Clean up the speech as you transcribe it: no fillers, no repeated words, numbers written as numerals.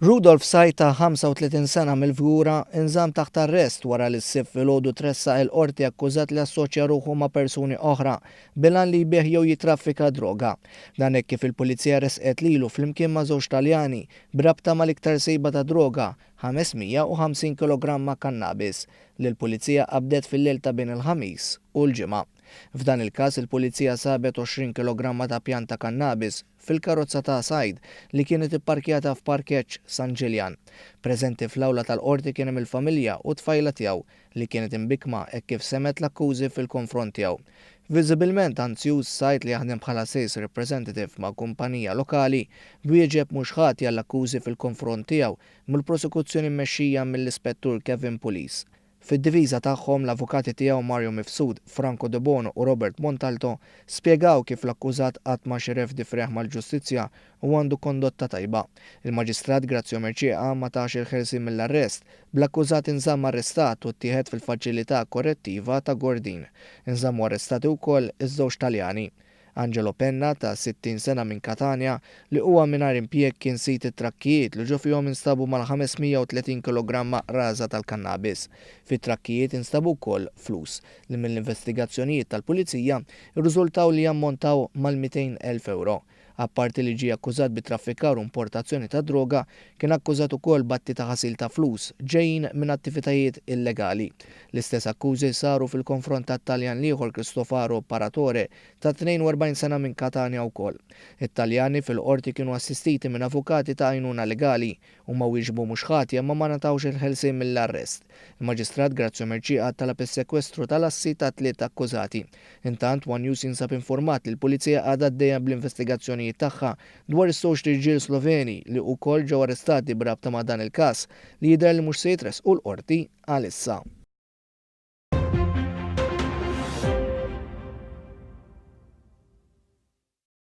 Rudolf Sajta, 35 sena mill-Vjura, inżamm taħt arrest wara li ssib filgħodu tressaq il-qorti akkużat li assoċja ruħu ma' persuni oħra bilan li jbieħ jew jitraffika droga. Dan hekk kif il-Pulizija resqet lilu flimkien ma' żewġ Taljani brabta mal-iktar sejba ta' droga 550 kg kannabis li l-Pulizija qabdet fil-lejl ta' bejn il-ħamis u l-ġimgħa. F'dan il-każ il-Pulizija sabet 20 kg ta' pjanta kannabis fil-karozza ta' Sajd li kienet ipparkjata f'parkeġġ San Ġiljan. Preżenti fl-awla tal-qorti kien hemm il-familja u tfajla tiegħu li kienet imbikma hekk kif semet l-akkużi fil-konfront tiegħu. Viżibilment anzjuż Sajd li jaħdem bħala sales representative ma' kumpanija lokali wieġeb mhux ħati għall-akkużi fil-konfront tiegħu mill-prosekuzzjoni mmexxija mill-Ispettur Kevin Pulis. Fid-diviża tagħhom l-avukati tiegħu Mario Mifsud, Franco De Bono u Robert Montalto spjegaw kif l-akkużat qatt ma xeref difreħ mal-ġustizzja u għandu kondotta tajba. Il-Maġistrat Grazzjo Merċieqa ma tax il-ħelsien mill-arrest bl-akkużat inżamm arrestat u ttieħed fil-faċilità korrettiva ta' Gordin. Inżammu arrestati wkoll iż-żewġ Taljani. Angelo Penna ta' 60 sena minn Katania li huwa mingħajr impjieg kien sit it-trakkijiet li ġew fihom instabu mal-530 kg raża tal-kannabis. Fit-trakkijiet instabu wkoll flus li mill-investigazzjonijiet tal-Pulizija rriżultaw li jammontaw mal-200,000 euro. Apparti li ġie akkużat bi traffikar u importazzjoni ta' droga, kien akkużat ukoll batti ta' ħasil ta' flus ġejjin minn attivitajiet illegali. L-istess akkużi saru fil-konfront ta' Taljan ieħor Cristofaro Paratore ta' 42 sena minn Katania wkoll. It-Taljani fil-qorti kienu assistiti minn avukati ta' għajnuna legali u ma wieġbu mhux ħatja ma natawx il-ħelsien mill-arrest. Il-Maġistrat Grazzjo Merċieqa talab is-sekwestru tal-assi ta' 3 akkużati. Intant One News jinsab informat li l-Pulizija għadha għaddejja bl-investigazzjoni tagħha dwar is-żewġ irġiel Sloveni li wkoll ġew arrestati brabta ma' dan il-każ li jidher li mhux se jitresqu l-qorti għalissa.